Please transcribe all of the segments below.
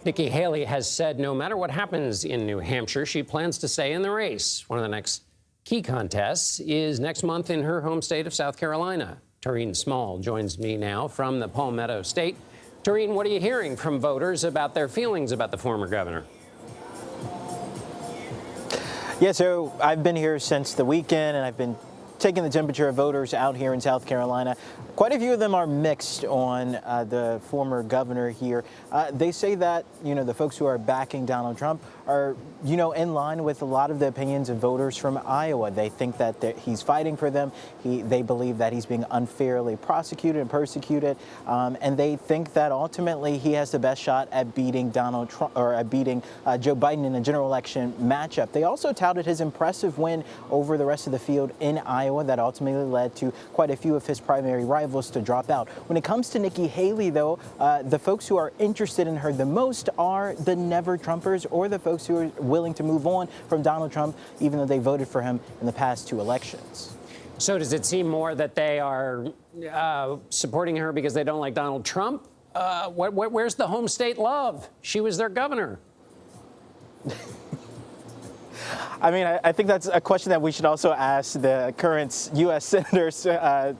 Nikki Haley has said no matter what happens in New Hampshire, she plans to stay in the race. One of the next key contests is next month in her home state of South Carolina. Taurean Small joins me now from the Palmetto State. Taurean, what are you hearing from voters about their feelings about the former governor? Yeah, so I've been here since the weekend, and I've been taking the temperature of voters out here in South Carolina. Quite a few of them are mixed on the former governor here. They say that, the folks who are backing Donald Trump are, in line with a lot of the opinions of voters from Iowa. They think that he's fighting for them. They believe that he's being unfairly prosecuted and persecuted. And they think that ultimately he has the best shot at beating Donald Trump or at beating Joe Biden in a general election matchup. They also touted his impressive win over the rest of the field in Iowa that ultimately led to quite a few of his primary rivals to drop out. When it comes to Nikki Haley, though, the folks who are interested in her the most are the never Trumpers or the folks who are willing to move on from Donald Trump, even though they voted for him in the past two elections. So does it seem more that they are supporting her because they don't like Donald Trump? Where's the home state love? She was their governor. I mean, I think that's a question that we should also ask the current U.S. Senators,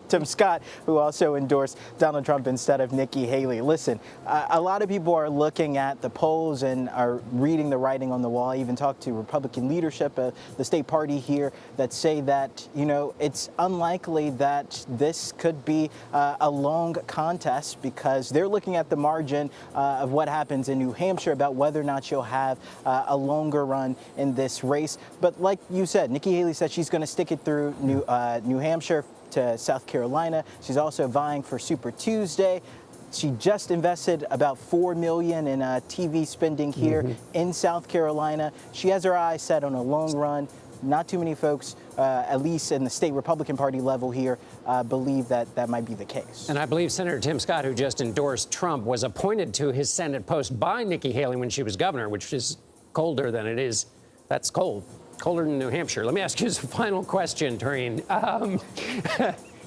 Tim Scott, who also endorsed Donald Trump instead of Nikki Haley. Listen, a lot of people are looking at the polls and are reading the writing on the wall. I even talked to Republican leadership, the state party here, that say that, it's unlikely that this could be a long contest because they're looking at the margin of what happens in New Hampshire about whether or not you'll have a longer run in this race. But like you said, Nikki Haley said she's going to stick it through New Hampshire to South Carolina. She's also vying for Super Tuesday. She just invested about $4 million in TV spending here in South Carolina. She has her eyes set on a long run. Not too many folks, at least in the state Republican Party level here, believe that that might be the case. And I believe Senator Tim Scott, who just endorsed Trump, was appointed to his Senate post by Nikki Haley when she was governor, which is colder than it is. That's cold. Colder than New Hampshire. Let me ask you as a final question, Taurean.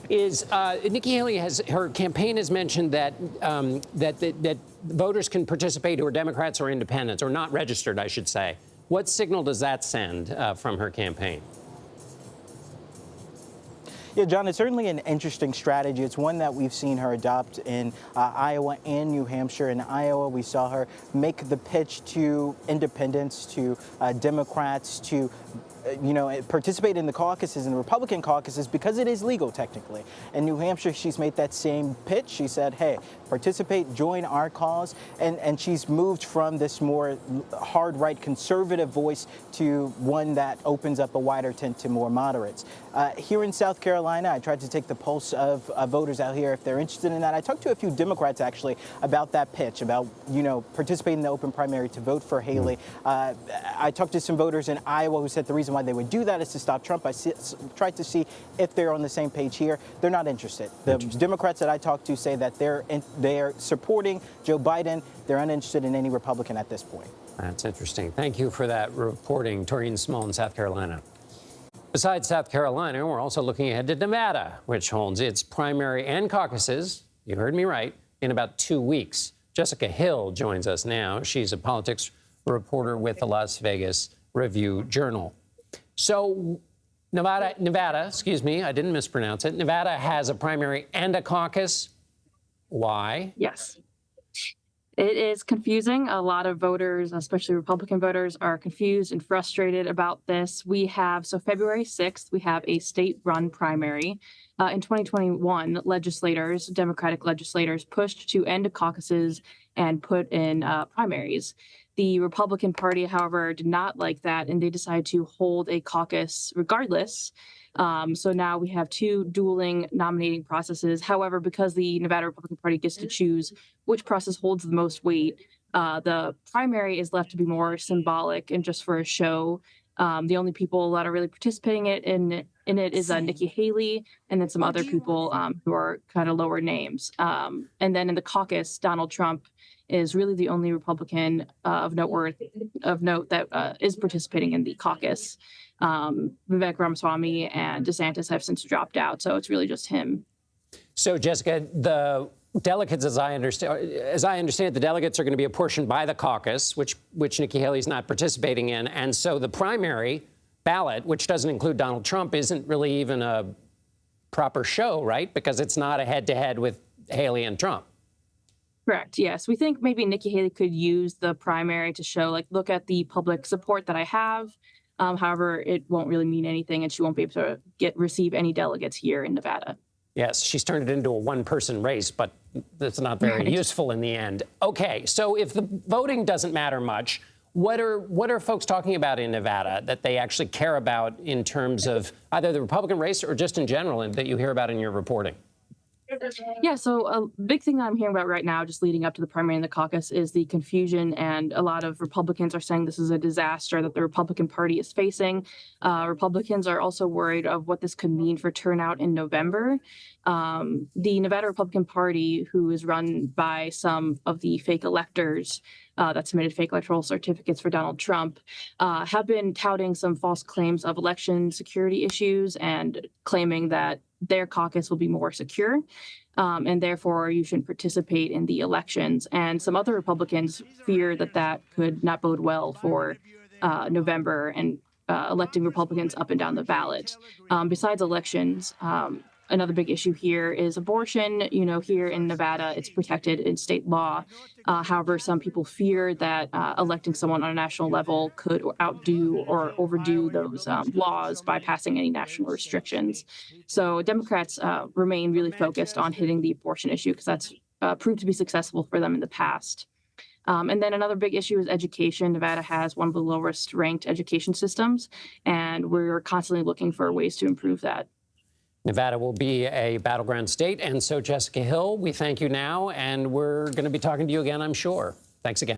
Nikki Haley her campaign has mentioned that that voters can participate who are Democrats or independents, or not registered, I should say. What signal does that send from her campaign? Yeah, John, it's certainly an interesting strategy. It's one that we've seen her adopt in Iowa and New Hampshire. In Iowa, we saw her make the pitch to independents, to Democrats, to participate in the caucuses and the Republican caucuses because it is legal technically. In New Hampshire, she's made that same pitch. She said, hey, participate, join our cause. And she's moved from this more hard right conservative voice to one that opens up a wider tent to more moderates. Here in South Carolina, I tried to take the pulse of voters out here if they're interested in that. I talked to a few Democrats actually about that pitch, about, participating in the open primary to vote for Haley. I talked to some voters in Iowa who said the reason why they would do that is to stop Trump. I tried to see if they're on the same page here. They're not interested. The Democrats that I talked to say that they're supporting Joe Biden. They're uninterested in any Republican at this point. That's interesting. Thank you for that reporting, Taurean Small in South Carolina. Besides South Carolina, we're also looking ahead to Nevada, which holds its primary and caucuses, you heard me right, in about 2 weeks. Jessica Hill joins us now. She's a politics reporter with the Las Vegas Review-Journal. So Nevada, excuse me, I didn't mispronounce it. Nevada has a primary and a caucus. Why? Yes. It is confusing. A lot of voters, especially Republican voters, are confused and frustrated about this. February 6th, we have a state-run primary. In 2021, Democratic legislators pushed to end caucuses and put in primaries. The Republican Party, however, did not like that, and they decided to hold a caucus regardless. So now we have two dueling nominating processes. However, because the Nevada Republican Party gets to choose which process holds the most weight, the primary is left to be more symbolic and just for a show. The only people that are really participating in it is Nikki Haley and then some other people who are kind of lower names. And then in the caucus, Donald Trump is really the only Republican of note that is participating in the caucus. Vivek Ramaswamy and DeSantis have since dropped out, so it's really just him. So, Jessica, the delegates, as I understand, the delegates are going to be apportioned by the caucus, which Nikki Haley's not participating in. And so the primary ballot, which doesn't include Donald Trump, isn't really even a proper show, right? Because it's not a head-to-head with Haley and Trump. Correct. Yes. We think maybe Nikki Haley could use the primary to show, like, look at the public support that I have. However, it won't really mean anything, and she won't be able to receive any delegates here in Nevada. Yes, she's turned it into a one-person race, but that's not very useful in the end. Okay, so if the voting doesn't matter much, what are folks talking about in Nevada that they actually care about in terms of either the Republican race or just in general and that you hear about in your reporting? Yeah, so a big thing that I'm hearing about right now, just leading up to the primary and the caucus, is the confusion. And a lot of Republicans are saying this is a disaster that the Republican Party is facing. Republicans are also worried of what this could mean for turnout in November. The Nevada Republican Party, who is run by some of the fake electors that submitted fake electoral certificates for Donald Trump, have been touting some false claims of election security issues and claiming that their caucus will be more secure, and therefore you shouldn't participate in the elections. And some other Republicans fear that that could not bode well for November and electing Republicans up and down the ballot. Besides elections, another big issue here is abortion. You know, here in Nevada, it's protected in state law. However, some people fear that electing someone on a national level could outdo or overdo those laws by passing any national restrictions. So Democrats remain really focused on hitting the abortion issue because that's proved to be successful for them in the past. And then another big issue is education. Nevada has one of the lowest ranked education systems, and we're constantly looking for ways to improve that. Nevada will be a battleground state. And so, Jessica Hill, we thank you now, and we're going to be talking to you again, I'm sure. Thanks again.